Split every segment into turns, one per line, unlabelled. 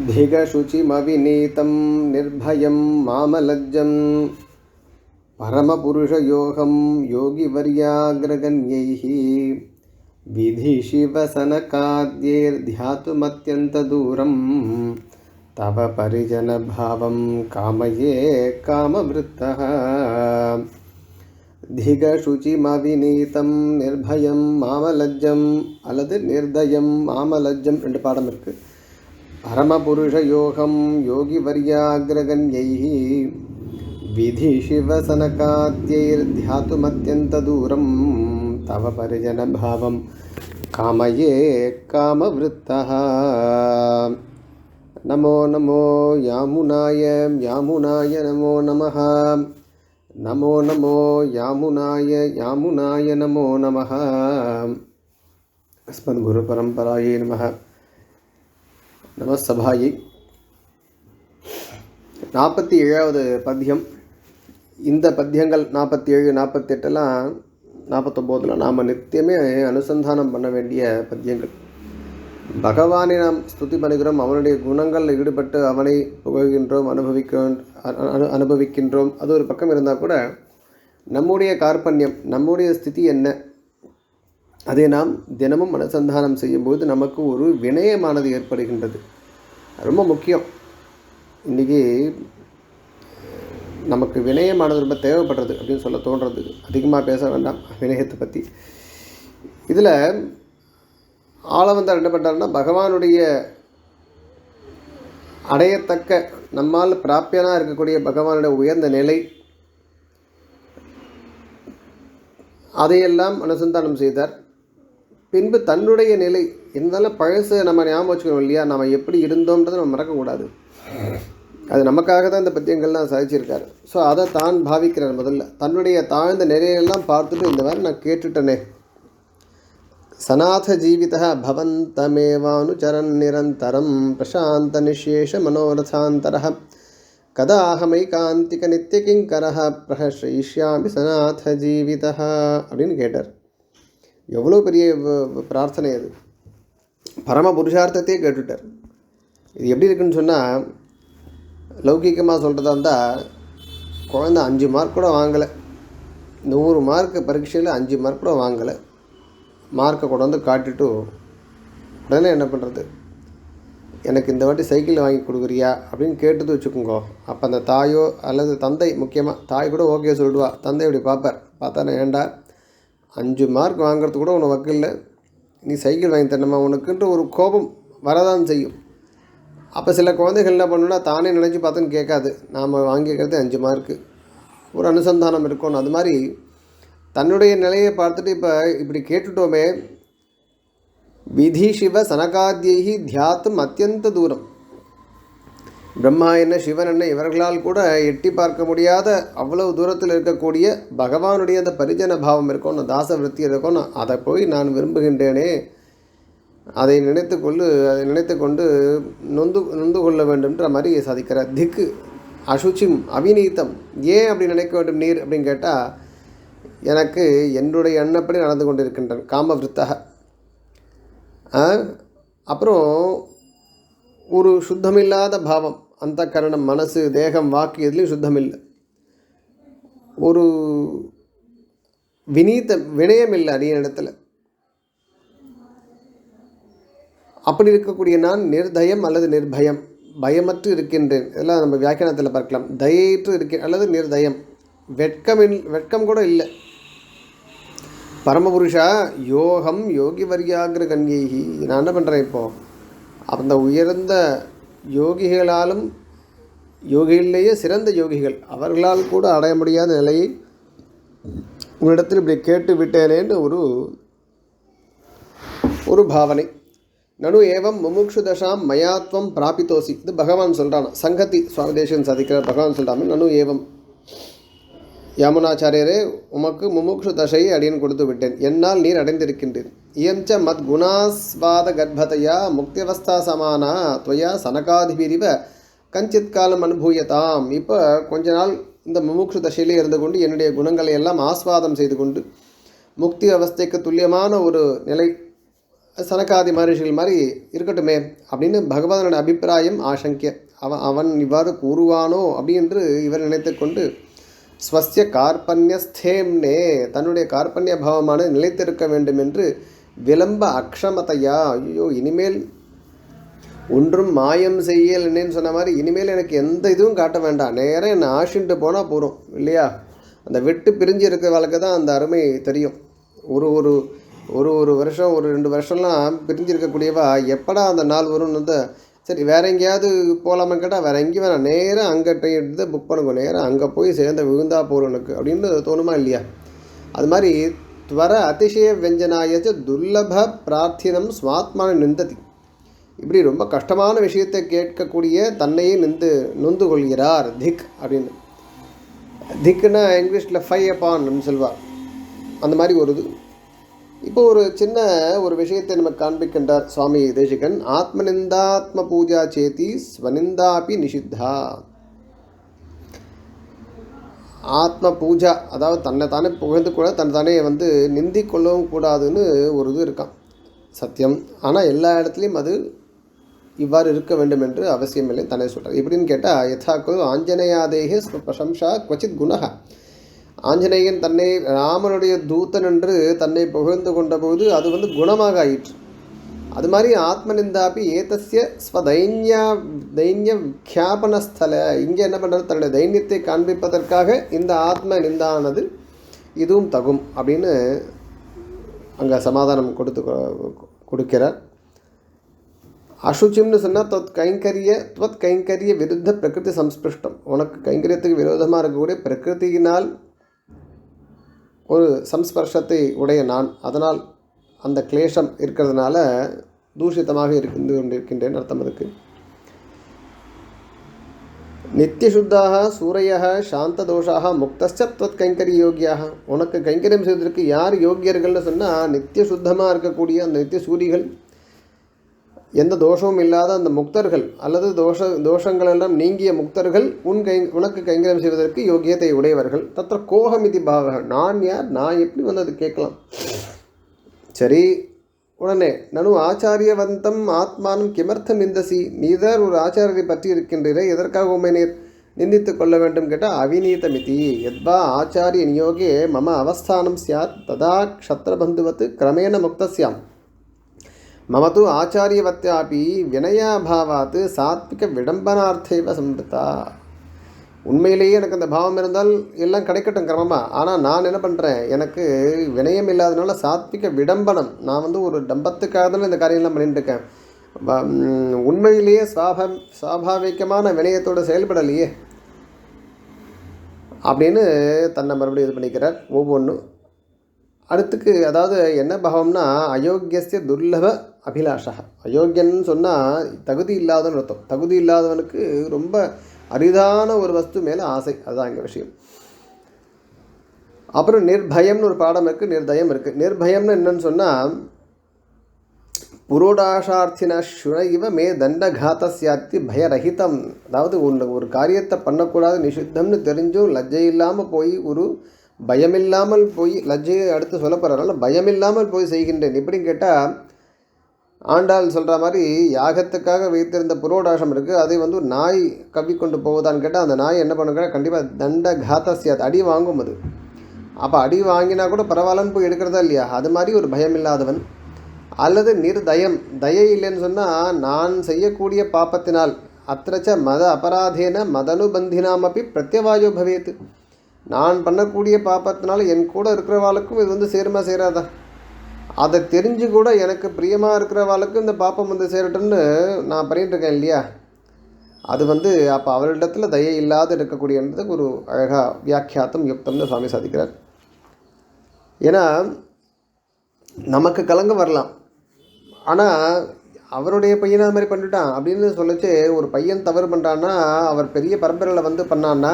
धिगशुचिमविनीतं निर्भयं मामलज्जं परमपुरुषयोगं योगिवर्याग्रगण्यैः विधिशिवसनकाद्यैर्ध्यातुमत्यन्तदूरं तव परिजनभावं कामये कामवृत्तः धिगशुचिमविनीतं निर्भयं मामलज्जं அல்லது நிர்தயம் மாமலஜ்ஜம் ரெண்டு பாடம் இருக்கு. பரமபுருஷயோகம் யோகிவர்யாக்ரகண்யைः விதிசிவசனகாத்யைர்த்யாதுமத்யந்ததூரம் தவ பரிஜனபாவம் காமயே காமவృத்தः. நமோ நமோ யாமுனாய யாமுனாய நமோ நமः. நமோ நமோ யாமுனாய யாமுனாய நமோ நமः. அஸ்மத்குருபரம்பராயே நமः. நமசபாயை 47வது பத்தியம். இந்த பத்தியங்கள் 47, 48, 49 நாம் நித்தியமே அனுசந்தானம் பண்ண வேண்டிய பத்தியங்கள். பகவானை நாம் ஸ்துதி பண்ணுகிறோம், அவனுடைய குணங்களில் ஈடுபட்டு அவனை புகழ்கின்றோம், அனுபவிக்கின்றோம். அது ஒரு பக்கம் இருந்தால் கூட நம்முடைய கார்பண்யம், நம்முடைய ஸ்திதி என்ன, அதை நாம் தினமும் அனுசந்தானம் செய்யும்போது நமக்கு ஒரு வினயமானது ஏற்படுகின்றது. ரொம்ப முக்கியம். இன்றைக்கி நமக்கு வினயமானது ரொம்ப தேவைப்படுறது அப்படின்னு சொல்ல தோன்றது. அதிகமாக பேச வேண்டாம் வினயத்தை பற்றி. இதில் ஆளவந்தார் என்ன பண்ணுறாருன்னா, பகவானுடைய அடையத்தக்க நம்மால் பிராப்பியனாக இருக்கக்கூடிய பகவானுடைய உயர்ந்த நிலை, அதையெல்லாம் அனுசந்தானம் செய்தார். பின்பு தன்னுடைய நிலை இருந்தாலும் பழசு நம்ம ஞாபகம் வச்சுக்கணும் இல்லையா, நம்ம எப்படி இருந்தோம்ன்றதை நம்ம மறக்கக்கூடாது. அது நமக்காக தான் இந்த பத்தியங்கள்லாம் சாதிச்சிருக்காரு. ஸோ அதை தான் பாவிக்கிறார். முதல்ல தன்னுடைய தாழ்ந்த நிலையெல்லாம் பார்த்துட்டு இந்த மாதிரி நான் கேட்டுட்டனே, சநாத ஜீவிதா பவந்தமேவானுச்சரன் நிரந்தரம் பிரசாந்த நிசேஷ மனோரதாந்தரः கதாஹமைகாந்திக நித்தியகிங்கரः பிரஹர்ஷயிஷ்யாமி சநாத ஜீவிதா அப்படின்னு கேட்டார். எவ்வளோ பெரிய பிரார்த்தனை அது. பரம புருஷார்த்தத்தையே கேட்டுட்டார். இது எப்படி இருக்குன்னு சொன்னால், லௌகிகமாக சொல்கிறதா இருந்தால், குழந்தை 5 மார்க் கூட வாங்கலை, 100 மார்க் பரீட்சையில் 5 மார்க் கூட வாங்கலை, மார்க்கை கொண்டு வந்து காட்டிட்டு உடனே என்ன பண்ணுறது, எனக்கு இந்த வாட்டி சைக்கிள் வாங்கி கொடுக்குறியா அப்படின்னு கேட்டுட்டு வச்சுக்கோங்க. அப்போ அந்த தாயோ அல்லது தந்தை, முக்கியமாக தாய் கூட ஓகே சொல்லிடுவா, தந்தை இப்படி பார்ப்பார். பார்த்தா ஏண்டா 5 மார்க் வாங்கிறது கூட உனக்கு வக்கில்லை, நீ சைக்கிள் வாங்கி தரணுமா உனக்குன்ற ஒரு கோபம் வரதான் செய்யும். அப்போ சில குழந்தைகள் என்ன பண்ணுன்னா, தானே நினச்சி பார்த்துன்னு கேட்காது, நாம் வாங்கிக்கிறது 5 மார்க்கு, ஒரு அனுசந்தானம் இருக்கணும். அது மாதிரி தன்னுடைய நிலையை பார்த்துட்டு இப்போ இப்படி கேட்டுட்டோமே, விதி சிவ சனகாத்யைஹி தியாத்தும் அத்தியந்த தூரம். பிரம்மா என்ன, சிவன் என்ன, இவர்களால் கூட எட்டி பார்க்க முடியாத அவ்வளவு தூரத்தில் இருக்கக்கூடிய பகவானுடைய அந்த பரிஜன பாவம் இருக்கணும், தாசவிருத்தி இருக்கணும். அதை போய் நான் விரும்புகின்றேனே, அதை நினைத்து கொண்டு நொந்து கொள்ள வேண்டும்ன்ற மாதிரி சாதிக்கிறார். திக்கு அசுச்சிம் அவிநீத்தம். ஏன் அப்படி நினைக்க வேண்டும் நீர் அப்படின்னு கேட்டால், எனக்கு என்னுடைய எண்ணப்படி நடந்து கொண்டிருக்கின்றன காமவிருத்தக. அப்புறம் ஒரு சுத்தமில்லாத பாவம், அந்த கரணம், மனசு, தேகம், வாக்கு எதுலேயும் சுத்தமில்லை. ஒரு வினயம் இல்லை அடிய இடத்துல. அப்படி இருக்கக்கூடிய நான் நிர்தயம் அல்லது நிர்பயம், பயமற்று இருக்கின்றேன். இதெல்லாம் நம்ம வியாக்கியானத்தில் பார்க்கலாம். தயையற்று இருக்கேன் அல்லது நிர்தயம், வெட்கம் கூட இல்லை. பரமபுருஷா யோகம் யோகி வர்யாகிர கண்யைஹி. நான் என்ன பண்ணுறேன் இப்போது, அந்த உயர்ந்த யோகிகளாலும், யோகிகளிலேயே சிறந்த யோகிகள், அவர்களால் கூட அடைய முடியாத நிலையை உன்னிடத்தில் இப்படி கேட்டு விட்டேனேன்னு ஒரு பாவனை. நனு ஏவம் முமுக்ஷு தசாம் மயாத்வம் பிராபித்தோசி. இது பகவான் சொல்கிறான். சங்கத்தி சுவாமி தேசிகன் சாதிக்கிறார். பகவான் சொல்கிறாமல் நனு ஏவம், யாமுனாச்சாரியரே, உமக்கு முமுக்ஷு தசையை அடியன் கொடுத்து விட்டேன், என்னால் நீர் அடைந்திருக்கின்றேன். இயஞ்ச மத் குணாஸ்வாத கர்ப்பதையா முக்தியவஸ்தா சமானா துவயா சனகாதிபிரிவ கஞ்சித் காலம் அனுபூயதாம். இப்போ கொஞ்ச நாள் இந்த முமுக்ஷு தசையிலே இருந்து கொண்டு என்னுடைய குணங்களை எல்லாம் ஆஸ்வாதம் செய்து கொண்டு முக்தி அவஸ்தைக்கு துல்லியமான ஒரு நிலை சனகாதி மகரிஷிகள் மாதிரி இருக்கட்டுமே அப்படின்னு பகவானோட அபிப்பிராயம் ஆசங்கிய. அவன் இவ்வாறு கூறுவானோ அப்படின்னு இவர் நினைத்து கொண்டு ஸ்வஸ்ய கார்பண்யஸ்தேம்னே தன்னுடைய கார்பண்ய பாவமான நிலைத்திருக்க வேண்டும் என்று விளம்ப அக்ஷமதையா, ஐயோ இனிமேல் ஒன்றும் மாயம் செய்யலன்னு சொன்ன மாதிரி இனிமேல் எனக்கு எந்த இதுவும் காட்ட வேண்டாம், நேராக என்னை ஆஷின்ட்டு போனால் போகிறோம் இல்லையா. அந்த விட்டு பிரிஞ்சு இருக்கிறவளுக்கு தான் அந்த அருமை தெரியும். ஒரு ஒரு ஒரு ஒரு வருஷம் ஒரு 2 வருஷம்லாம் பிரிஞ்சிருக்கக்கூடியவா எப்படா அந்த நாள் வரும்னு வந்து சரி வேறு எங்கேயாவது போகலாமான்னு கேட்டால் வேறு எங்கேயும் வேணாம், நேராக அங்கே ட்ரெயின் எடுத்து புக் பண்ணுங்க, நேராக அங்கே போய் சேர்ந்த விழுந்தா போகிறவனுக்கு அப்படின்னு தோணுமா இல்லையா. அது மாதிரி துவர அதிசய வெஞ்சனாயச்ச துர்லப பிரார்த்தினம் ஸ்வாத்மான நிந்ததி, இப்படி ரொம்ப கஷ்டமான விஷயத்தை கேட்கக்கூடிய தன்னையே நொந்து கொள்கிறார் திக் அப்படின்னு. திக்குன்னா இங்கிலீஷில் ஃபை அப்பான்னு சொல்வார், அந்த மாதிரி ஒரு இது. இப்போ ஒரு சின்ன ஒரு விஷயத்தை நமக்கு காண்பிக்கின்றார் சுவாமி தேசிகன். ஆத்மநிந்தாத்ம பூஜா சேதி ஸ்வநிந்தாபி நிஷித்தா. ஆத்ம பூஜா அதாவது தன்னை தானே புகழ்ந்து கூட தன்னை தானே நிந்தி கொள்ளவும் கூடாதுன்னு ஒரு இது இருக்கான், சத்தியம். ஆனால் எல்லா இடத்துலையும் அது இவ்வாறு இருக்க வேண்டும் என்று அவசியம் இல்லை தானே சொல்கிறார். எப்படின்னு கேட்டால் யதாக்கு ஆஞ்சநேயாதேகே பிரசம்சா குவச்சித் குணஹா. ஆஞ்சநேயன் தன்னை ராமனுடைய தூதன் என்று தன்னை புகழ்ந்து கொண்ட போது அது குணமாக ஆயிற்று. அது மாதிரி ஆத்மநிந்தாப்பி ஏதஸ்ய தைன்ய விக்யாபனஸ்தல, இங்கே என்ன பண்ணுறது, தன்னுடைய தைன்யத்தை காண்பிப்பதற்காக இந்த ஆத்ம நிந்தானது இதுவும் தகும் அப்படின்னு அங்கே சமாதானம் கொடுக்கிறார். அசுச்சிம்னு சொன்னால் துவத் கைங்கரிய விருத்த பிரகிருதி சம்ஸ்பிருஷ்டம், உனக்கு கைங்கரியத்துக்கு விரோதமாக இருக்கக்கூடிய பிரகிருதியினால் ஒரு சம்ஸ்பர்ஷத்தை உடைய நான், அதனால் அந்த கிளேஷம் இருக்கிறதுனால தூஷிதமாக இருந்து கொண்டிருக்கின்றேன் அர்த்தம். அதுக்கு நித்தியசுத்தாக சூரையாக சாந்ததோஷாக முக்தஸ்ச துவத் கைங்கரிய யோகியாக, உனக்கு கைங்கரியம் செய்வதற்கு யார் யோகியர்கள்னு சொன்னால் நித்திய சுத்தமாக இருக்கக்கூடிய அந்த நித்திய சூரிகள், எந்த தோஷமும் இல்லாத அந்த முக்தர்கள் அல்லது தோஷங்களெல்லாம் நீங்கிய முக்தர்கள் உனக்கு கைங்கரியம் செய்வதற்கு யோகியத்தை உடையவர்கள். தத்திர கோகம் இது பாவக, நான் யார், நான் எப்படி அது கேட்கலாம். சரி, உடனே நனு ஆச்சாரியவந்தம் ஆத்மானம் கிமர்த்தம் நிந்தசி, நீதான் ஒரு ஆச்சாரியரை பற்றி இருக்கின்றீரே, எதற்காக உண்மை நீர் நிந்தித்து கொள்ள வேண்டும் கேட்டால் அவிநீதமிதி யத்வா ஆச்சாரிய நியோகே மம அவஸ்தானம் சியாத் ததா க்ஷத்ரபந்துவத் கிரமேண முக்தஸ்யாம் மமது ஆச்சாரியவத்யாபி வினயாபாவாத் சாத்விக விடம்பனார்த்தேவ சம்பிருத்தா. உண்மையிலேயே எனக்கு அந்த பாவம் இருந்தால் எல்லாம் கிடைக்கட்டும் கிரமமாக, ஆனால் நான் என்ன பண்ணுறேன், எனக்கு வினயம் இல்லாதனால சாத்விக விடம்பனம், நான் ஒரு டம்பத்துக்காக தானே இந்த காரியம்லாம் பண்ணிட்டு இருக்கேன், உண்மையிலேயே சுவாபாவிகமான வினயத்தோடு செயல்படலையே அப்படின்னு தன்னை மறுபடியும் இது பண்ணிக்கிறார் ஒவ்வொன்றும். அடுத்துக்கு அதாவது என்ன பாவம்னா அயோக்கியஸ்ய துர்லப அபிலாஷா. அயோக்கியன்னு சொன்னால் தகுதி இல்லாதவன் அர்த்தம். தகுதி இல்லாதவனுக்கு ரொம்ப அரிதான ஒரு வஸ்து மேலே ஆசை, அதுதான் எங்கள் விஷயம். அப்புறம் நிர்பயம்னு ஒரு பாடம் இருக்குது, நிர்தயம் இருக்குது. நிர்பயம்னு என்னன்னு சொன்னால் புரோடாசார்த்தின சுன இவ மே தண்டகாத்தியாத்தி பயரகிதம். அதாவது ஒரு காரியத்தை பண்ணக்கூடாது நிஷித்தம்னு தெரிஞ்சும் லஜ்ஜை இல்லாமல் போய் ஒரு பயமில்லாமல் போய், லஜ்ஜையை அடுத்து சொல்ல போகிறதுனால பயமில்லாமல் போய் செய்கின்றேன். எப்படின்னு கேட்டால் ஆண்டாள் சொல்கிற மாதிரி யாகத்துக்காக வைத்திருந்த புரோடாசம் இருக்குது, அதை ஒரு நாய் கவ்வி கொண்டு போவதான்னு கேட்டால் அந்த நாய் என்ன பண்ணுங்க, கண்டிப்பாக தண்டகாத்தியாத் அடி வாங்கும். அது அப்போ அடி வாங்கினா கூட பரவாயில்லன்னு போய் எடுக்கிறதா இல்லையா, அது மாதிரி ஒரு பயம் இல்லாதவன். அல்லது நிர்தயம், தயை இல்லைன்னு சொன்னால் நான் செய்யக்கூடிய பாப்பத்தினால் அத்திரச்ச மத அபராதேன மதனுபந்தினாமப்பி பிரத்யவாயோ பவேத், நான் பண்ணக்கூடிய பாப்பத்தினால என் கூட இருக்கிறவாளுக்கும் இது சேருமா சேராதா, அதை தெரிஞ்சு கூட எனக்கு பிரியமாக இருக்கிறவாளுக்கும் இந்த பாப்பம் சேரட்டும்னு நான் பண்ணிகிட்ருக்கேன் இல்லையா. அது அப்போ அவரிடத்தில் தயை இல்லாத இருக்கக்கூடியது ஒரு அழகாக வியாக்கியாத்தம் யுக்தம்னு சுவாமி சாதிக்கிறார். ஏன்னா நமக்கு கலங்க வரலாம், ஆனால் அவருடைய பையனை அது மாதிரி பண்ணிட்டான் அப்படின்னு சொல்லிச்சு ஒரு பையன் தவறு பண்ணுறான்னா அவர் பெரிய பரம்பரையில் பண்ணான்னா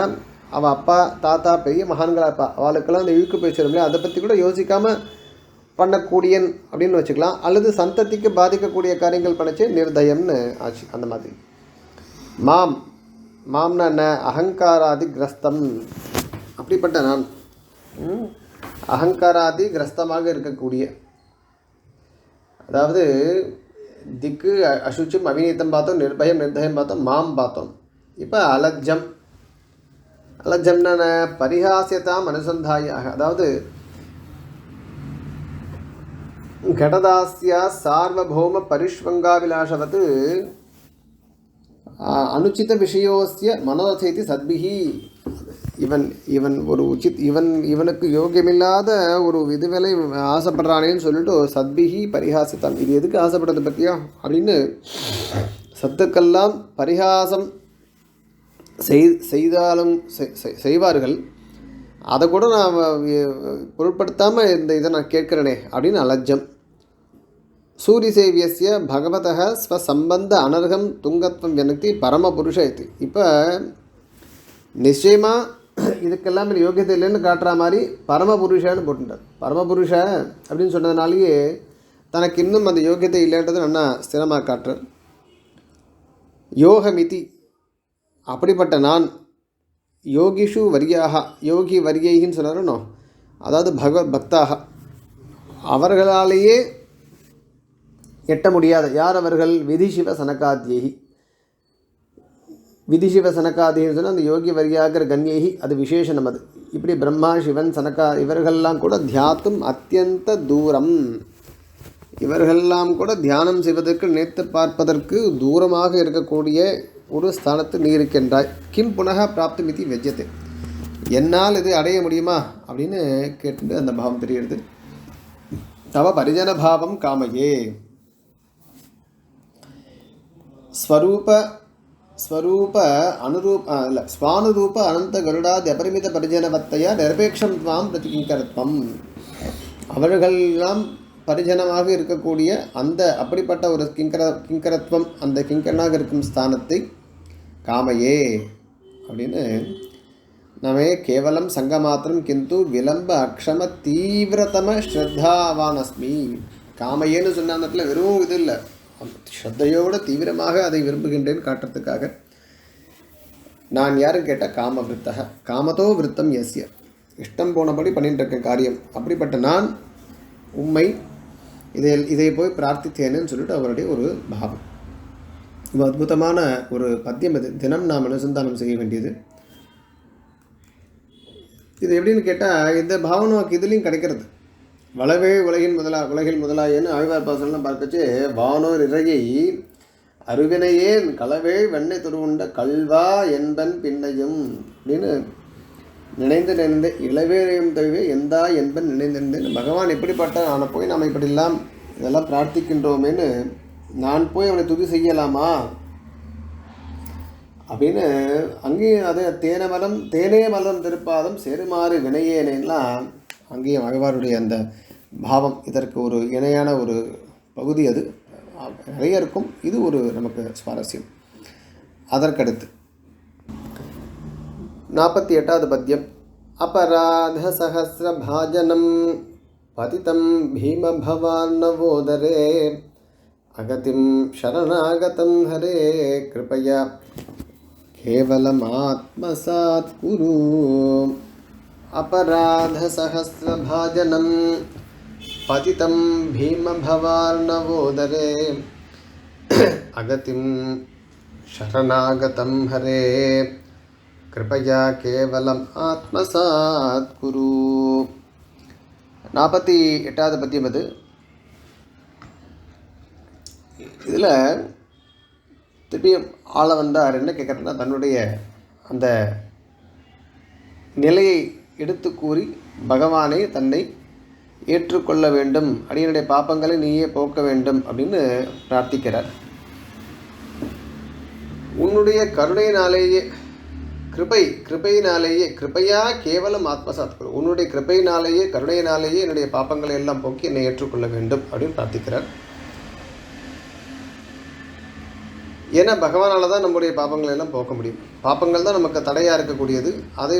அவள் அப்பா தாத்தா பெரிய மகான்களாக இருப்பா, அவளுக்கெல்லாம் அந்த இழுக்கு பேசிடும் இல்லையா, அதை பற்றி கூட யோசிக்காமல் பண்ணக்கூடியன் அப்படின்னு வச்சுக்கலாம். அல்லது சந்ததிக்கு பாதிக்கக்கூடிய காரியங்கள் பண்ணிச்சு நிர்தயம்னு ஆச்சு. அந்த மாதிரி மாம்னா என்ன, அகங்காராதி கிரஸ்தம், அப்படிப்பட்ட நான் அகங்காராதி கிரஸ்தமாக இருக்கக்கூடிய, அதாவது திக்கு அசுச்சும் அவிநீத்தம் பார்த்தோம், நிர்பயம் நிர்தயம் பார்த்தோம், மாம் பார்த்தோம். இப்போ அலஜ்ஜம். அலஜ்ஜம்னா பரிஹாசியதாம் அனுசந்தாயாக, அதாவது கடதாஸ்யா சார்வபௌம பரிஷ்வங்காவிலாசவத் அனுச்சித விஷயோஸ்ய மனோரதேதி சத்பிஹி. இவன் ஒரு இவனுக்கு யோகியமில்லாத ஒரு இதுவேளை ஆசைப்படுறானேன்னு சொல்லிட்டு சத்பிஹி பரிஹாசித்தான். இது எதுக்கு ஆசைப்படுறது பற்றியா அப்படின்னு சத்துக்கெல்லாம் பரிகாசம் செய்தாலும் செய்வார்கள். அதை கூட நான் பொருட்படுத்தாமல் இதை நான் கேட்குறேனே அப்படின்னு அலஜ்ஜம். சூரியசேவியஸ்ய பகவதः ஸ்வசம்பந்த அனர்ஹம் துங்கத்வம் எனக்கு பரமபுருஷ இது. இப்போ நிச்சயமாக இதுக்கெல்லாம் யோகியத்தை இல்லைன்னு காட்டுற மாதிரி பரமபுருஷன்னு போட்டுட்டார். பரமபுருஷ அப்படின்னு சொன்னதுனாலேயே தனக்கு இன்னும் அந்த யோகியத்தை இல்லைன்றது நல்லா ஸ்திரமாக காட்டுறார். யோகமிதி, அப்படிப்பட்ட நான், யோகிஷு வரியாக, யோகி வரியைன்னு சொன்னாரோ, அதாவது பகவத் பக்தாக, அவர்களாலேயே எட்ட முடியாத யார் அவர்கள்? விதிசிவ சனகாத்யேகி. விதிசிவ சனகாதின்னு சொன்னால் அந்த யோகி வரியாகிற கண்யேகி, அது விசேஷனம். அது இப்படி பிரம்மா சிவன் சனகா இவர்கள்லாம் கூட தியாத்தும் அத்தியந்த தூரம், இவர்களெல்லாம் கூட தியானம் செய்வதற்கு நினைத்து பார்ப்பதற்கு தூரமாக இருக்கக்கூடிய ஒரு ஸ்தானத்தில் நீ இருக்கின்றாய். கிம் புனக பிராப்தி மிதி வெஜ்யத்தை, என்னால் இது அடைய முடியுமா அப்படின்னு கேட்டு அந்த பாவம் தெரிகிறது. தவ பரிஜன பாவம் காமையே. ஸ்வரூப அனுரூப இல்லை ஸ்வானுரூப அனந்த கருடாதி அபரிமித பரிஜனவத்தையா நிரபேட்சம் துவாம் பிரதிகிங்கரத்வம். அவர்களெல்லாம் பரிஜனமாக இருக்கக்கூடிய அந்த அப்படிப்பட்ட ஒரு கிங்கரத்வம், அந்த கிங்கரனாக இருக்கும் ஸ்தானத்தை காமையே அப்படின்னு நமே கேவலம் சங்கமாத்திரம் கிந்து விளம்ப அக்ஷம தீவிரதம ஸ்ரத்தாவான் அஸ்மி. காமையேன்னு சொன்ன அந்த இடத்துல வெறும் இது இல்லை, ஸ்ரத்தையோடு தீவிரமாக அதை விரும்புகின்றேன்னு காட்டுறதுக்காக. நான் யாரும் கேட்டால் காம விருத்தக, காமத்தோ விருத்தம் எஸ்ய, இஷ்டம் போனபடி பண்ணிட்டு இருக்க காரியம். அப்படிப்பட்ட நான் உண்மை இதை போய் பிரார்த்தித்தேன்னு சொல்லிட்டு அவருடைய ஒரு பாவம். ரொம்ப அற்புதமான ஒரு பத்தியம். இது தினம் நாம் அனுசந்தானம் செய்ய வேண்டியது. இது எப்படின்னு கேட்டால் இந்த பாவம் நமக்கு இதுலேயும் கிடைக்கிறது. வளவே உலகில் முதலாயன்னு ஆழ்வார் பாசனம் பார்க்கச்சு, வானோர் இறையை அருவினையேன் களவே வெண்ணை துருவுண்ட கல்வா என்பன் பின்னையும் அப்படின்னு நினைந்து இளவேரையும் தழுவே எந்தா என்பன் நினைந்து பகவான் எப்படிப்பட்ட அவனை போய் நாம் இப்படிலாம் இதெல்லாம் பிரார்த்திக்கின்றோமேன்னு நான் போய் அவனை துதி செய்யலாமா அப்படின்னு அங்கேயும் அதே தேனே மலம் திருப்பாதம் செருமாறு வினையேனேலாம் அங்கேயும் ஆழ்வாருடைய அந்த பாவம் இதற்கு ஒரு இணையான ஒரு பகுதி. அது நிறைய இருக்கும். இது ஒரு நமக்கு சுவாரஸ்யம். அதற்கடுத்து 48வது பத்தியம். அபராத சஹஸ்ரபாஜனம் பதிதம் பீமபவார்ணவோதரே அகதிம் சரணாகதம் ஹரே கிருபயா கேவலம் ஆத்மசாத் குரு. अपराध सहस्रभाजनं पतितं भीमभवार्णवोदरे अगतिं शरणागतं हरे कृपया केवलम् आत्मसात् कुरु. 48வது பத்தியம். அது இதில் திருப்பியும் ஆள வந்தார் என்ன கேட்குறேன்னா, தன்னுடைய அந்த நிலையை எடுத்து கூறி பகவானை தன்னை ஏற்றுக்கொள்ள வேண்டும், அடியனுடைய பாப்பங்களை நீயே போக்க வேண்டும் அப்படின்னு பிரார்த்திக்கிறார். உன்னுடைய கருணையினாலேயே கிருபையினாலேயே கிருபையா கேவலம் ஆத்மசாத் குரு, உன்னுடைய கிருபையினாலேயே கருணையினாலேயே என்னுடைய பாப்பங்களை எல்லாம் போக்கி என்னை ஏற்றுக்கொள்ள வேண்டும் அப்படின்னு பிரார்த்திக்கிறார். ஏன்னா பகவானால் தான் நம்முடைய பாப்பங்களை எல்லாம் போக்க முடியும். பாப்பங்கள் தான் நமக்கு தடையாக இருக்கக்கூடியது. அதை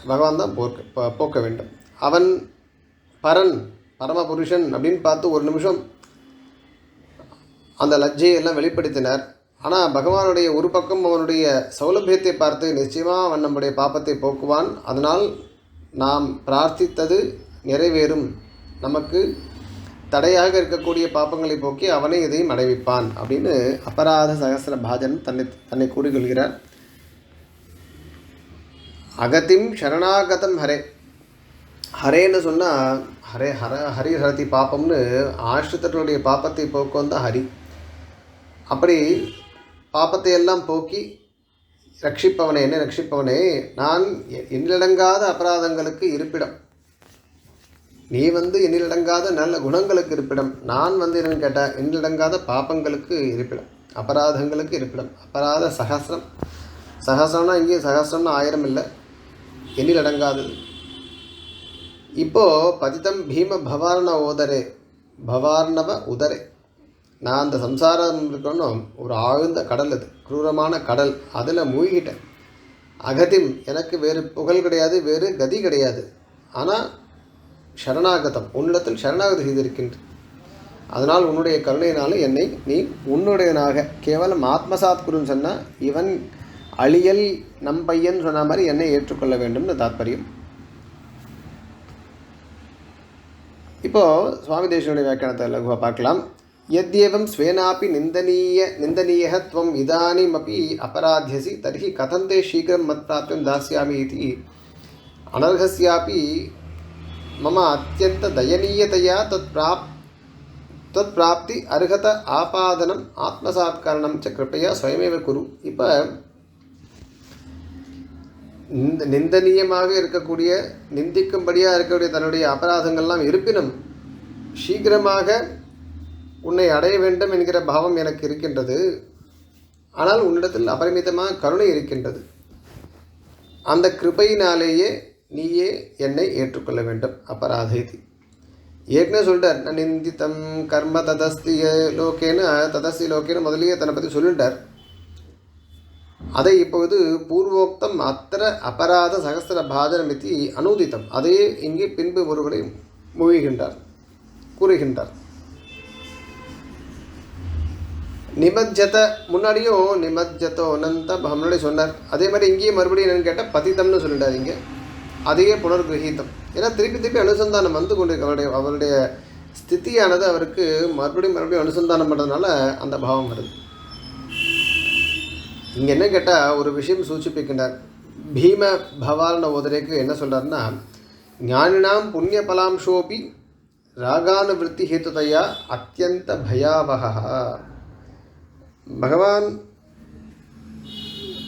பகவான் தான் போக்க வேண்டும். அவன் பரமபுருஷன் அப்படின்னு பார்த்து ஒரு நிமிஷம் அந்த லஜ்ஜையெல்லாம் வெளிப்படுத்தினார். ஆனால் பகவானுடைய ஒரு பக்கம் அவனுடைய சௌலபியத்தை பார்த்து நிச்சயமாக அவன் நம்முடைய பாப்பத்தை போக்குவான், அதனால் நாம் பிரார்த்தித்தது நிறைவேறும், நமக்கு தடையாக இருக்கக்கூடிய பாப்பங்களை போக்கி அவனை இதையும் அடைவிப்பான் அப்படின்னு அபராத சகசிர பாஜன் தன்னை கூறிக்கொள்கிறார். அகதிம் சரணாகதம் ஹரே. ஹரேன்னு சொன்னால் ஹரி ஹரதி பாப்பம்னு ஆஷ்ரித்தர்களுடைய பாப்பத்தை போக்கும் தான் ஹரி. அப்படி பாப்பத்தை எல்லாம் போக்கி ரட்சிப்பவனே, என்ன ரட்சிப்பவனே, நான் எண்ணிலடங்காத அபராதங்களுக்கு இருப்பிடம், நீ எண்ணிலடங்காத நல்ல குணங்களுக்கு இருப்பிடம், நான் என்னன்னு கேட்டால் எண்ணிலடங்காத பாப்பங்களுக்கு இருப்பிடம், அபராதங்களுக்கு இருப்பிடம். அபராத சகசிரம், சகசிரம்னா இங்கே சகசிரம்னா 1000 இல்லை, எண்ணிலடங்காதது. இப்போது பதித்தம் பீம பவார்ணவ உதரே, நான் அந்த சம்சாரம் இருக்கணும் ஒரு ஆழ்ந்த கடல், அது குரூரமான கடல், அதில் மூழ்கிட்டேன். அகதிம், எனக்கு வேறு புகழ் கிடையாது, வேறு கதி கிடையாது. ஆனால் சரணாகதம், உன்னிடத்தில் சரணாகதி செய்திருக்கின்ற, அதனால் உன்னுடைய கருணையினாலும் என்னை நீ உன்னுடையனாக கேவலம் ஆத்மசாத் குருன்னு சொன்னால் இவன் அழியல் நம் பையன் சொன்ன மாதிரி என்னை ஏற்றுக்கொள்ள வேண்டும்னு தாத்பரியம். இப்போது சுவாமி தேசிகனுடைய வியாக்கியானத்தை லகுவாக பார்க்கலாம். யத்யேவம் ஸ்வேனாபி நிந்தனீய த்வம் இதானிமபி அபராத்யசி தர்ஹி கதந்தே சீக்கிரம் மத் பிராப்தியம் தாஸ்யாமி இதி அனர்ஹஸ்யாபி மம அத்யந்த தயனீயதையா தத் பிராப்தி அர்ஹத ஆபாதனம் ஆத்மசாத்காரணம் ச கிருப்பையா ஸ்வயமேவ குரு. இப்போ நிந்தனீயமாக இருக்கக்கூடிய, நிந்திக்கும்படியாக இருக்கக்கூடிய தன்னுடைய அபராதங்கள்லாம் இருப்பினும் சீக்கிரமாக உன்னை அடைய வேண்டும் என்கிற பாவம் எனக்கு இருக்கின்றது. ஆனால் உன்னிடத்தில் அபரிமிதமாக கருணை இருக்கின்றது. அந்த கிருபையினாலேயே நீயே என்னை ஏற்றுக்கொள்ள வேண்டும். அபராதேதி ஏற்கனவே சொல்லிட்டார். நான் நிந்தித்தம் கர்ம ததஸ்தி லோக்கேன்னு முதலியே தன்னை பற்றி சொல்லிட்டார். அதை இப்போது பூர்வோக்தம் அத்திர அபராத சகசிர பாஜனமிதி அனுதித்தம், அதையே இங்கே பின்பு ஒருவரை கூறுகின்றார். நிமஜ்ஜத, முன்னாடியும் நிமஜ்ஜதோ அனந்த முன்னாடி சொன்னார். அதே மாதிரி இங்கேயும் மறுபடியும் என்னென்னு கேட்டால் பதித்தம்னு சொல்லிட்டார். இங்கே அதையே புனர்கிரகீதம். ஏன்னா திருப்பி அனுசந்தானம் வந்து கொண்டிருக்கு. அவருடைய ஸ்திதியானது அவருக்கு மறுபடியும் அனுசந்தானம் பண்ணுறதுனால அந்த பாவம் வருது. இங்கே என்ன கேட்டால் ஒரு விஷயம் சூச்சிப்பிக்கின்றார். பீம பவார்ண உதரேக்கு என்ன சொல்கிறாருன்னா, ஞானினாம் புண்ணிய பலாம்சோபி ராகானுவிருத்தி ஹேத்துதையா அத்தியந்த பயாவகா. பகவான்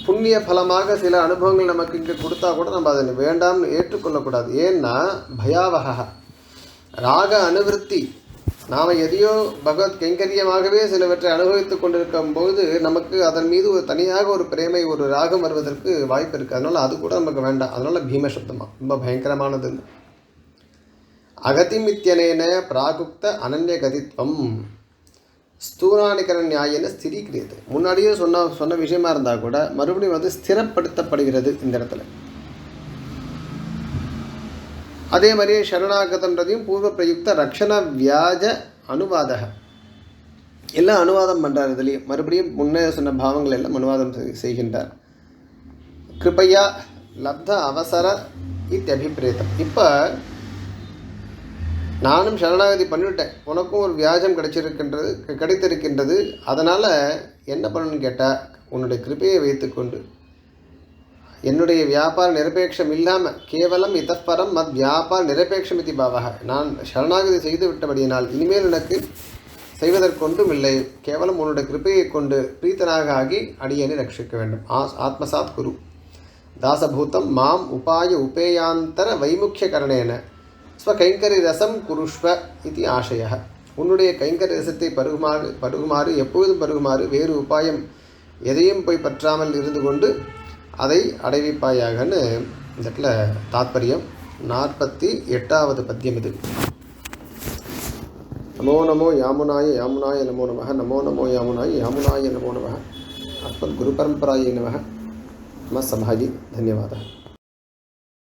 புண்ணிய பலமாக சில அனுபவங்கள் நமக்கு இங்கே கொடுத்தா கூட நம்ம அதை வேண்டாம்னு ஏற்றுக்கொள்ளக்கூடாது. ஏன்னா பயாவகா, ராக அனுவிருத்தி, நாம் எதையோ பகவத் கைங்கரியமாகவே சிலவற்றை அனுபவித்து கொண்டிருக்கும் போது நமக்கு அதன் மீது ஒரு தனியாக ஒரு பிரேமை, ஒரு ராகம் வருவதற்கு வாய்ப்பு இருக்குது. அதனால் அது கூட நமக்கு வேண்டாம். அதனால் பீம சப்தமாக ரொம்ப பயங்கரமானது. அகதிமித்யனேன பிராகுப்த அனன்ய கதித்வம் ஸ்தூராணிகர நியாயன ஸ்திரீக்கிரியது. முன்னாடியே சொன்ன விஷயமா இருந்தால் கூட மறுபடியும் ஸ்திரப்படுத்தப்படுகிறது இந்த இடத்துல. அதே மாதிரியே சரணாகதன்றதையும் பூர்வ பிரயுக்த ரக்ஷண வியாஜ அனுவாதக எல்லாம் அனுவாதம் பண்ணுறார். இதுலேயும் மறுபடியும் முன்னே சொன்ன பாவங்கள் எல்லாம் அனுவாதம் செய்கின்றார். கிருபையா லப்த அவசர இத்தியபிப்பிரேதம். இப்போ நானும் சரணாகதி பண்ணிவிட்டேன், உனக்கும் ஒரு வியாஜம் கிடைத்திருக்கின்றது. அதனால் என்ன பண்ணணும்னு கேட்டால், உன்னுடைய கிருபையை வைத்துக்கொண்டு என்னுடைய வியாபார நிரபேட்சம் இல்லாமல் கேவலம் இதப்பரம் மத் வியாபார நிரபேட்சம் இது பாவக, நான் சரணாகதி செய்து விட்டபடியினால் இனிமேல் எனக்கு செய்வதற்கொண்டும் இல்லை, கேவலம் உன்னுடைய கிருபையை கொண்டு பிரீத்தனாக ஆகி அடியனை ரட்சிக்க வேண்டும். ஆத்மசாத் குரு தாசபூதம் மாம் உபாய உபேயாந்தர வைமுக்கிய கரணேன ஸ்வகைங்கரி ரசம் குருஷ்வ இது ஆசய. உன்னுடைய கைங்கரி ரசத்தை பருகுமாறு எப்பொழுதும் பருகுமாறு வேறு உபாயம் எதையும் போய் பற்றாமல் இருந்து கொண்டு அதை அடைவிப்பாயாகன்னு இந்த இடத்துல தாத்பரியம். 48வது பத்தியம் இது. நமோ நமோ யாமுனாய யாமுனாய நமோ நமः. நமோ நமோ யாமுனாய யாமுனாய நமோ நமः. அஸ்மத் குரு பரம்பராயை நமः. நம சமாஜி. தன்யவாதः.